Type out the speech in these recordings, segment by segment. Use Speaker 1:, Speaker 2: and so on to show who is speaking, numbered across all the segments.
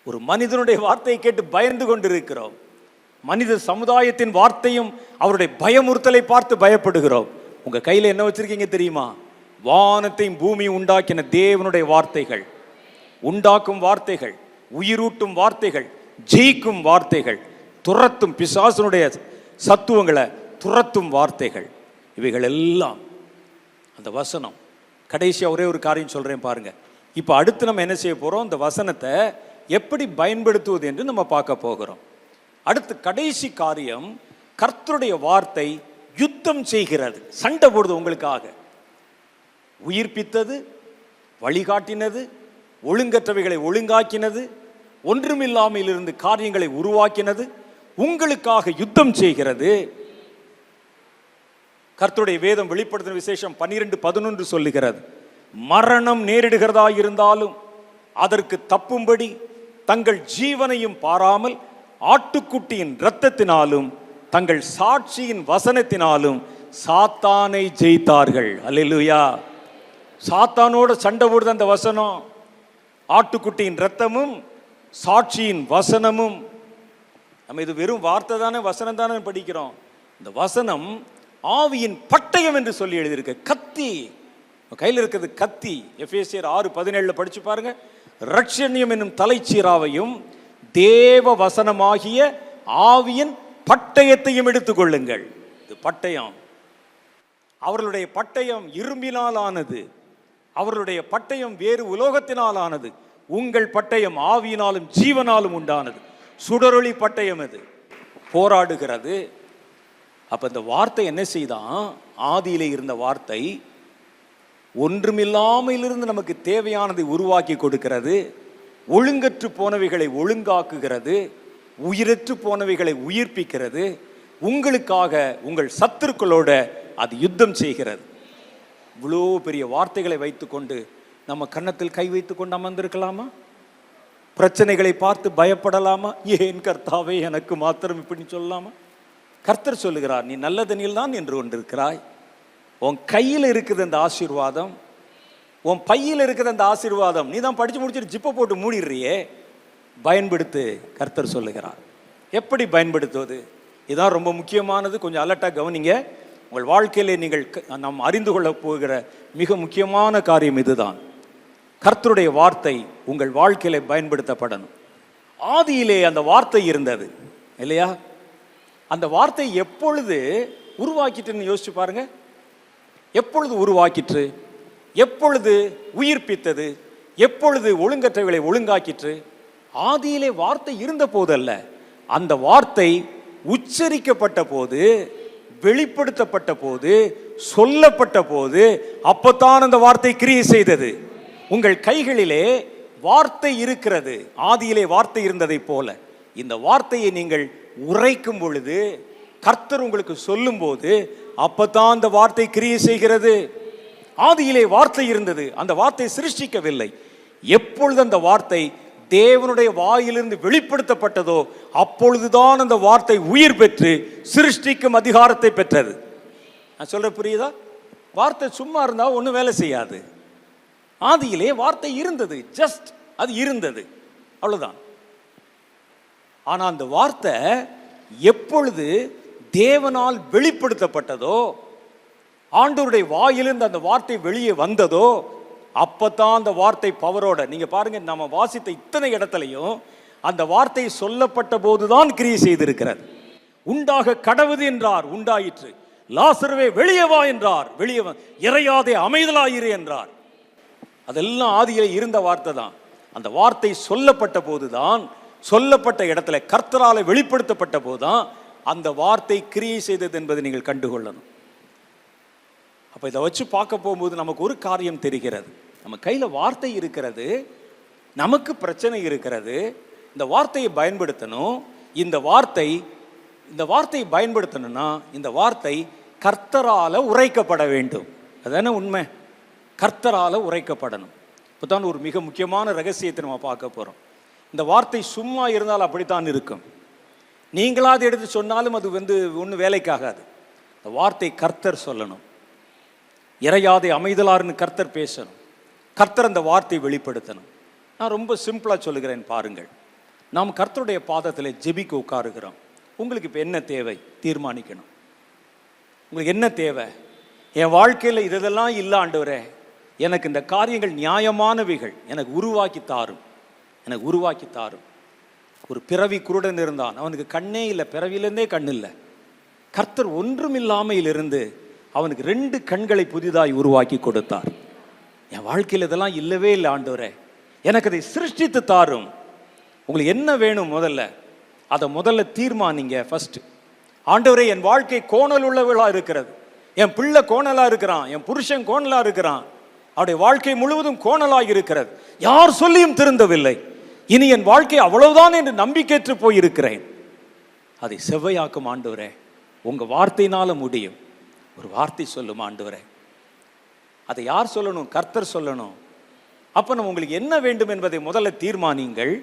Speaker 1: ஒரு மனிதனுடைய வார்த்தையை கேட்டு பயந்து கொண்டிருக்கிறோம். மனித சமுதாயத்தின் வார்த்தையும் அவருடைய பயமுறுத்தலை பார்த்து பயப்படுகிறோம். உங்க கையில என்ன வச்சிருக்கீங்க தெரியுமா? வானத்தையும் பூமி உண்டாக்கின தேவனுடைய வார்த்தைகள், உண்டாக்கும் வார்த்தைகள், உயிரூட்டும் வார்த்தைகள், ஜெயிக்கும் வார்த்தைகள், துரத்தும் பிசாசனுடைய சத்துவங்களை துரத்தும் வார்த்தைகள். இவைகள் எல்லாம் அந்த வசனம். கடைசியா ஒரே ஒரு காரியம் சொல்றேன் பாருங்க. இப்ப அடுத்து நம்ம என்ன செய்ய போறோம்? இந்த வசனத்தை எப்படி பயன்படுத்துவது என்று நம்ம பார்க்க போகிறோம். அடுத்து கடைசி காரியம், கர்த்தருடைய வார்த்தை யுத்தம் செய்கிறது, சண்டை போடுது, உங்களுக்காக உயிர்ப்பித்தது, வழிகாட்டினது, ஒழுங்கற்றவைகளை ஒழுங்காக்கினது, ஒன்றுமில்லாமல் இருந்து காரியங்களை உருவாக்கினது, உங்களுக்காக யுத்தம் செய்கிறது. கர்த்தருடைய வேதம் வெளிப்படுத்தின விசேஷம் 12:11 சொல்லுகிறது, மரணம் நேரிடுகிறதா இருந்தாலும் அதற்கு தப்பும்படி தங்கள் ஜீவனையும் பாராமல் ஆட்டுக்குட்டியின் இரத்தத்தினாலும் தங்கள் சாட்சியின் வசனத்தினாலும் சாத்தானை ஜெயித்தார்கள். அல்லேலூயா. சாத்தானோட சண்டை போடுது அந்த வசனம். ஆட்டுக்குட்டியின் இரத்தமும் சாட்சியின் வசனமும். நம்ம இது வெறும் வார்த்தை தானே, வசனம் தானே படிக்கிறோம். இந்த வசனம் ஆவியின் பட்டயம் என்று சொல்லி எழுதியிருக்கு. கத்தி கையில் இருக்கிறது கத்தி. எபேசியர் 6:17 படிச்சு பாருங்க. ரட்சணியம் என்னும் தலைச்சீராவையும் தேவ வசனமாகிய ஆவியின் பட்டயத்தையும் எடுத்துக்கொள்ளுங்கள். இது பட்டயம். அவர்களுடைய பட்டயம் இரும்பினால் ஆனது, அவர்களுடைய பட்டயம் வேறு உலோகத்தினால் ஆனது. உங்கள் பட்டயம் ஆவியினாலும் ஜீவனாலும் உண்டானது. சுடரொளி பட்டயம் அது, போராடுகிறது. அப்ப இந்த வார்த்தை என்ன செய்தான்? ஆதியிலே இருந்த வார்த்தை ஒன்றுமில்லாமல் இருந்து நமக்கு தேவையானதை உருவாக்கி கொடுக்கிறது. ஒழுங்கற்று போனவைகளை ஒழுங்காக்குகிறது, உயிரற்று போனவைகளை உயிர்ப்பிக்கிறது. உங்களுக்காக உங்கள் சத்துருக்களோட அது யுத்தம் செய்கிறது. இவ்வளோ பெரிய வார்த்தைகளை வைத்துக்கொண்டு நம்ம கன்னத்தில் கை வைத்து கொண்டு அமர்ந்திருக்கலாமா? பிரச்சனைகளை பார்த்து பயப்படலாமா? ஏன் கர்த்தாவே எனக்கு மாத்திரம் இப்படி சொல்லலாமா? கர்த்தர் சொல்லுகிறார், நீ நல்லதனில் தான் என்று கொண்டிருக்கிறாய். உன் கையில் இருக்குது அந்த ஆசீர்வாதம், உன் பையில் இருக்குது அந்த ஆசீர்வாதம். நீ தான் படிச்சு முடிச்சுட்டு ஜிப்பை போட்டு மூடிடுறியே, பயன்படுத்து. கர்த்தர் சொல்லுகிறார். எப்படி பயன்படுத்துவது? இதுதான் ரொம்ப முக்கியமானது. கொஞ்சம் அலர்ட்டாக கவனிங்க. உங்கள் வாழ்க்கையிலே நீங்கள் நாம் அறிந்து கொள்ள போகிற மிக முக்கியமான காரியம் இதுதான். கர்த்தருடைய வார்த்தை உங்கள் வாழ்க்கையில பயன்படுத்தப்படணும். ஆதியிலே அந்த வார்த்தை இருந்தது இல்லையா? அந்த வார்த்தை எப்பொழுது உருவாக்கிட்டுன்னு யோசிச்சு பாருங்க. எப்பொழுது உருவாக்கிற்று? எப்பொழுது உயிர்ப்பித்தது? எப்பொழுது ஒழுங்கற்றவைகளை ஒழுங்காக்கிற்று? ஆதியிலே வார்த்தை இருந்த போதல்ல, அந்த வார்த்தை உச்சரிக்கப்பட்ட போது, வெளிப்படுத்தப்பட்ட போது, சொல்லப்பட்ட போது, அப்பத்தான் அந்த வார்த்தை கிரியை செய்தது. உங்கள் கைகளிலே வார்த்தை இருக்கிறது. ஆதியிலே வார்த்தை இருந்ததை போல இந்த வார்த்தையை நீங்கள் உரைக்கும் பொழுது, கர்த்தர் உங்களுக்கு சொல்லும் போது, அப்பதான் அந்த வார்த்தை கிரியை செய்கிறது. ஆதியிலே வார்த்தை இருந்தது, அந்த வார்த்தை சிருஷ்டிக்கவில்லை. எப்பொழுது அந்த வார்த்தை தேவனுடைய வாயிலிருந்து வெளிப்படுத்தப்பட்டதோ அப்பொழுதுதான் அந்த வார்த்தை உயிர் பெற்று சிருஷ்டிக்கும் அதிகாரத்தை பெற்றது. நான் சொல்ற புரியுதா? வார்த்தை சும்மா இருந்தா ஒன்றும் வேலை செய்யாது. ஆதியிலே வார்த்தை இருந்தது, ஜஸ்ட் அது இருந்தது, அவ்வளவுதான். ஆனா அந்த வார்த்தை எப்பொழுது தேவனால் வெளிப்படுத்தப்பட்டதோ, ஆண்டவருடைய வாயிலிருந்து அந்த வார்த்தை வெளியே வந்ததோ, அப்பதான் அந்த வார்த்தை பவரோட. நீங்க பாருங்க, நம்ம வாசித்த இத்தனை இடத்துலையும் அந்த வார்த்தை சொல்லப்பட்ட போதுதான் கிரியை செய்திருக்கிறது. உண்டாக கடவுது என்றார், உண்டாயிற்று. லாசருவே வெளியே வா என்றார், வெளியே வா. இறையாதே அமைதலாயிரு என்றார். அதெல்லாம் ஆதியிலே இருந்த வார்த்தை தான். அந்த வார்த்தை சொல்லப்பட்ட போதுதான், சொல்லப்பட்ட இடத்துல கர்த்தரால வெளிப்படுத்தப்பட்ட போதுதான் அந்த வார்த்தை கிரியை செய்தது என்பதை நீங்கள் கண்டுகொள்ளணும். அப்ப இதை வச்சு பார்க்க போகும்போது நமக்கு ஒரு காரியம் தெரிகிறது. நம்ம கையில வார்த்தை இருக்கிறது, நமக்கு பிரச்சனை இருக்கிறது. இந்த வார்த்தையை பயன்படுத்தணும். இந்த வார்த்தையை பயன்படுத்தணும்னா இந்த வார்த்தை கர்த்தரால உரைக்கப்பட வேண்டும். அதான உண்மை. கர்த்தரால உரைக்கப்படணும். இப்போதான் ஒரு மிக முக்கியமான ரகசியத்தை நம்ம பார்க்க போறோம். இந்த வார்த்தை சும்மா இருந்தால் அப்படித்தான் இருக்கும். நீங்களாவது எடுத்து சொன்னாலும் அது ஒன்றும் வேலைக்காகாது. இந்த வார்த்தை கர்த்தர் சொல்லணும். இறையாதே அமைதலாருன்னு கர்த்தர் பேசணும். கர்த்தர் அந்த வார்த்தையை வெளிப்படுத்தணும். நான் ரொம்ப சிம்பிளா சொல்லுகிறேன் பாருங்கள். நாம் கர்த்தருடைய பாதத்தில் ஜெபிக்க உட்காருகிறோம். உங்களுக்கு இப்போ என்ன தேவை தீர்மானிக்கணும். உங்களுக்கு என்ன தேவை? என் வாழ்க்கையில் இதெல்லாம் இல்லை ஆண்டவரே, எனக்கு இந்த காரியங்கள் நியாயமானவைகள் எனக்கு உருவாக்கி தாரும், எனக்கு உருவாக்கி தாரும். ஒரு பிறவி குருடன் இருந்தான், அவனுக்கு கண்ணே இல்லை, பிறவியிலேருந்தே கண் இல்லை. கர்த்தர் ஒன்றுமில்லாமையிலிருந்து அவனுக்கு 2 கண்களை புதிதாய் உருவாக்கி கொடுத்தார். என் வாழ்க்கையில் இதெல்லாம் இல்லவே இல்லை ஆண்டவரே, எனக்கு அதை சிருஷ்டித்து தாரும். உங்களுக்கு என்ன வேணும் அதை முதல்ல தீர்மானிங்க. ஃபர்ஸ்ட், ஆண்டவரே என் வாழ்க்கை கோணல் உள்ளவளா இருக்கிறது, என் பிள்ளை கோணலா இருக்கிறான், என் புருஷன் கோணலா இருக்கிறான், அவருடைய வாழ்க்கை முழுவதும் கோணலாக இருக்கிறது, யார் சொல்லியும் திருந்தவில்லை, இனி என் வாழ்க்கை அவ்வளவுதான் என்று நம்பிக்கையற்று போயிருக்கிறேன். அதை செவ்வையாக்கும் ஆண்டவரே, உங்க வார்த்தையினால முடியும். ஒரு வார்த்தை சொல்லும் ஆண்டவரே. அதை யார் சொல்லணும்? கர்த்தர் சொல்லணும். அப்ப நம்ம உங்களுக்கு என்ன வேண்டும் என்பதை முதல்ல தீர்மானிங்கள்.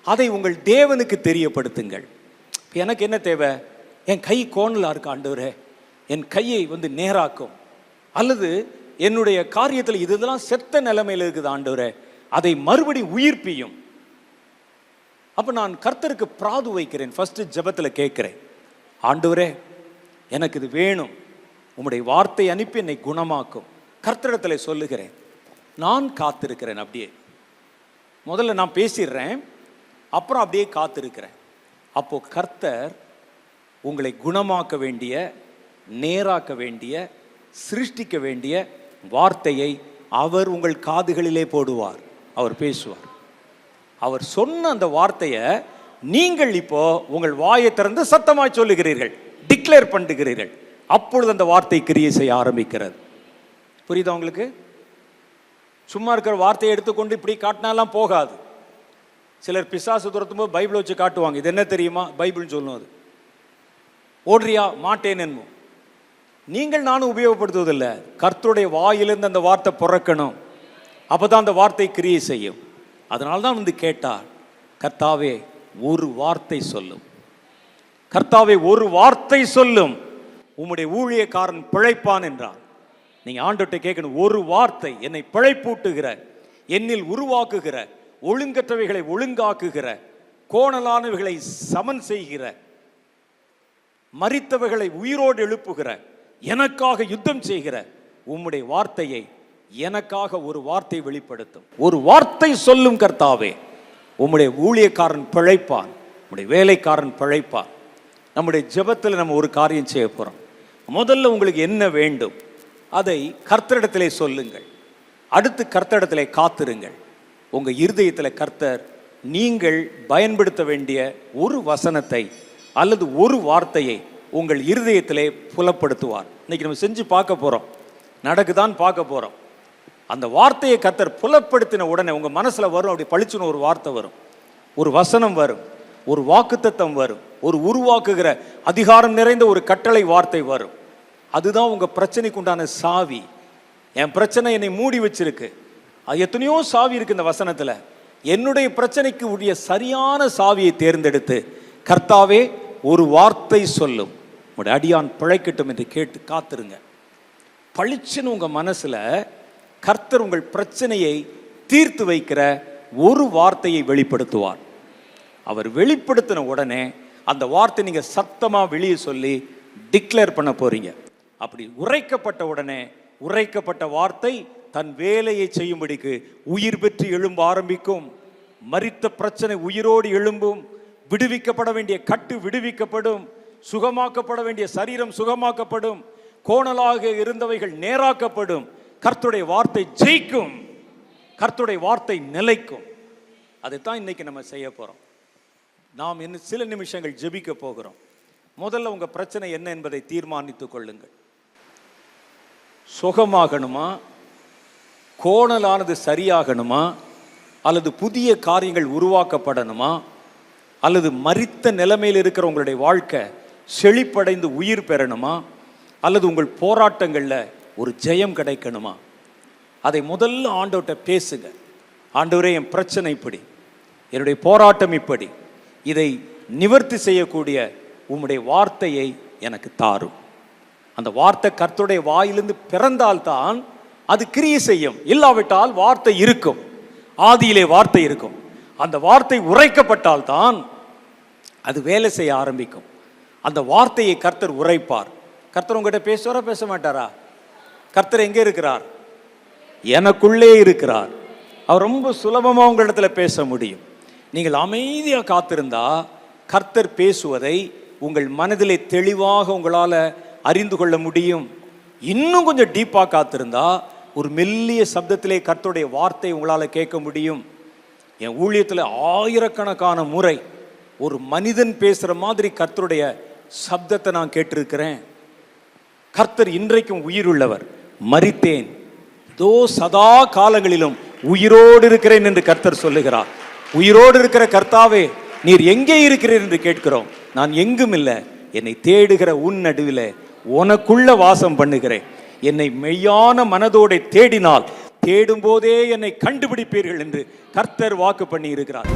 Speaker 1: அதை உங்கள் தேவனுக்கு தெரியப்படுத்துங்கள். எனக்கு என்ன தேவை? என் கை கோணலா இருக்கு ஆண்டவரே, என் கையை நேராக்கும், அல்லது என்னுடைய காரியத்தில் இதெல்லாம் செத்த நிலைமையில் இருக்குது ஆண்டவரே, அதை மறுபடி உயிர்ப்பியும். அப்ப நான் கர்த்தருக்கு பிராது வைக்கிறேன். ஃபர்ஸ்ட் ஜெபத்தில் கேட்கிறேன், ஆண்டவரே எனக்கு இது வேணும், உம்முடைய வார்த்தை அனுப்பி என்னை குணமாக்கும். கர்த்தரிடத்தில் சொல்லுகிறேன், நான் காத்திருக்கிறேன். அப்படியே முதல்ல நான் பேசிடுறேன், அப்புறம் அப்படியே காத்திருக்கிறேன். அப்போ கர்த்தர் உங்களை குணமாக்க வேண்டிய, நேராக்க வேண்டிய, சிருஷ்டிக்க வேண்டிய வார்த்தையை அவர் உங்கள் காதுகளிலே போடுவார். அவர் பேசுவார். அவர் சொன்ன அந்த வார்த்தையை நீங்கள் இப்போ உங்கள் வாயை திறந்து சத்தமாய் சொல்லுகிறீர்கள், டிக்ளேர் பண்ணுகிறீர்கள். அப்பொழுது அந்த வார்த்தை கிரியை செய்ய ஆரம்பிக்கிறது. புரியுதா உங்களுக்கு? சும்மா இருக்கிற வார்த்தையை எடுத்துக்கொண்டு இப்படி காட்டினாலாம் போகாது. சிலர் பிசாசு துரத்தும் போது பைபிள் வச்சு காட்டுவாங்க. இது என்ன தெரியுமா? பைபிள்னு சொல்லணும். அது ஓடுறியா? மாட்டேன் என்னும். நீங்கள் நானும் உபயோகப்படுத்துவதில்லை. கர்த்தருடைய வாயிலிருந்து அந்த வார்த்தை பிறக்கணும், அப்பதான் அந்த வார்த்தை கிரியை செய்யும். அதனால தான் கேட்டார், கர்த்தாவே ஒரு வார்த்தை சொல்லும், கர்த்தாவே ஒரு வார்த்தை சொல்லும், உம்முடைய ஊழியக்காரன் பிழைப்பான் என்றார். நீங்க ஆண்டவர்கிட்ட கேட்கணும், ஒரு வார்த்தை என்னை பிழைப்பூட்டுகிற, என்னில் உருவாக்குகிற, ஒழுங்கற்றவைகளை ஒழுங்காக்குகிற, கோணலானவைகளை சமன் செய்கிற, மரித்தவைகளை உயிரோடு எழுப்புகிற, எனக்காக யுத்தம் செய்கிற உம்முடைய வார்த்தையை எனக்காக ஒரு வார்த்தை வெளிப்படுத்தும். ஒரு வார்த்தை சொல்லும் கர்த்தாவே, உம்முடைய ஊழியக்காரன் பிழைப்பான், உம்முடைய வேலைக்காரன் பிழைப்பான். நம்முடைய ஜெபத்தில் நம்ம ஒரு காரியம் செய்ய போறோம். முதல்ல உங்களுக்கு என்ன வேண்டும் அதை கர்த்தரிடத்திலே சொல்லுங்கள். அடுத்து கர்த்தரிடத்திலே காத்திருங்கள். உங்க இருதயத்தில் கர்த்தர் நீங்கள் பயன்படுத்த வேண்டிய ஒரு வசனத்தை அல்லது ஒரு வார்த்தையை உங்கள் இருதயத்திலே புலப்படுத்துவார். இன்னைக்கு நம்ம செஞ்சு பார்க்க போறோம், நடக்குதான் பார்க்க போறோம். அந்த வார்த்தையை கர்த்தர் புலப்படுத்தின உடனே உங்க மனசுல வரும், அப்படி பளிச்சுன்னு ஒரு வார்த்தை வரும், ஒரு வசனம் வரும், ஒரு வாக்குத்தத்தம் வரும், ஒரு உருவாக்குகிற அதிகாரம் நிறைந்த ஒரு கட்டளை வார்த்தை வரும். அதுதான் உங்க பிரச்சனைக்கு உண்டான சாவி. என் பிரச்சனை என்னை மூடி வச்சிருக்கு, அது எத்தனையோ சாவி இருக்கு இந்த வசனத்துல. என்னுடைய பிரச்சனைக்கு உடைய சரியான சாவியை தேர்ந்தெடுத்து, கர்த்தாவே ஒரு வார்த்தை சொல்லும், உங்களுடைய அடியான் பிழைக்கட்டும் என்று கேட்டு காத்திருங்க. பளிச்சுன்னு உங்க மனசுல கர்த்தர் உங்கள் பிரச்சனையை தீர்த்து வைக்கிற ஒரு வார்த்தையை வெளிப்படுத்துவார். அவர் வெளிப்படுத்தின உடனே அந்த வார்த்தை நீங்க சத்தமா வெளியே சொல்லி டிக்ளேர் பண்ண போறீங்க. அப்படி உரைக்கப்பட்ட உடனே உரைக்கப்பட்ட வார்த்தை தன் வேலையை செய்யும்படிக்கு உயிர் பெற்று எழும்ப ஆரம்பிக்கும். மரித்த பிரச்சனை உயிரோடு எழும்பும். விடுவிக்கப்பட வேண்டிய கட்டு விடுவிக்கப்படும். சுகமாக்கப்பட வேண்டிய சரீரம் சுகமாக்கப்படும். கோணலாக இருந்தவைகள் நேராக்கப்படும். கர்த்தருடைய வார்த்தை ஜெயிக்கும். கர்த்தருடைய வார்த்தை நிலைக்கும். அதைத்தான் இன்னைக்கு நம்ம செய்ய போறோம். நாம் இன்னும் சில நிமிஷங்கள் ஜெபிக்க போகிறோம். முதல்ல உங்க பிரச்சனை என்ன என்பதை தீர்மானித்துக் கொள்ளுங்கள். சுகமாகணுமா, கோணலானது சரியாகணுமா, அல்லது புதிய காரியங்கள் உருவாக்கப்படணுமா, அல்லது மரித்த நிலைமையில் இருக்கிற உங்களுடைய வாழ்க்கை செழிப்படைந்து உயிர் பெறணுமா, அல்லது உங்கள் போராட்டங்களில் ஒரு ஜெயம் கிடைக்கணுமா? அதை முதல்ல ஆண்டவர்கிட்ட பேசுங்க. ஆண்டவரே, என் பிரச்சனை இப்படி, என்னுடைய போராட்டம் இப்படி, இதை நிவர்த்தி செய்யக்கூடிய உம்முடைய வார்த்தையை எனக்கு தாரும். அந்த வார்த்தை கர்த்தருடைய வாயிலிருந்து பிறந்தால்தான் அது கிரியை செய்யும். இல்லாவிட்டால் வார்த்தை இருக்கும், ஆதியிலே வார்த்தை இருக்கும். அந்த வார்த்தை உரைக்கப்பட்டால்தான் அது வேலை செய்ய ஆரம்பிக்கும். அந்த வார்த்தையை கர்த்தர் உரைப்பார். கர்த்தர் உங்ககிட்ட பேசுவாரா பேச மாட்டாரா? கர்த்தர் எங்கே இருக்கிறார்? எனக்குள்ளே இருக்கிறார். அவர் ரொம்ப சுலபமாக உங்களிடத்துல பேச முடியும். நீங்கள் அமைதியாக காத்திருந்தா கர்த்தர் பேசுவதை உங்கள் மனதிலே தெளிவாக உங்களால் அறிந்து கொள்ள முடியும். இன்னும் கொஞ்சம் டீப்பாக காத்திருந்தா ஒரு மெல்லிய சப்தத்திலே கர்த்தருடைய வார்த்தை உங்களால் கேட்க முடியும். என் ஊழியத்தில் ஆயிரக்கணக்கான முறை ஒரு மனிதன் பேசுகிற மாதிரி கர்த்தருடைய சப்தத்தை நான் கேட்டிருக்கிறேன். கர்த்தர் இன்றைக்கும் உயிருள்ளவர். மரித்தேன், இதோ சதா காலங்களிலும் உயிரோடு இருக்கிறேன் என்று கர்த்தர் சொல்லுகிறார். உயிரோடு இருக்கிற கர்த்தாவே, நீர் எங்கே இருக்கிறீர் என்று கேட்கிறோம். நான் எங்கும் இல்லை, என்னை தேடுகிற உன் நடுவில் உனக்குள்ள வாசம் பண்ணுகிறேன். என்னை மெய்யான மனதோடு தேடினால் தேடும் போதே என்னை கண்டுபிடிப்பீர்கள் என்று கர்த்தர் வாக்கு பண்ணி இருக்கிறார்.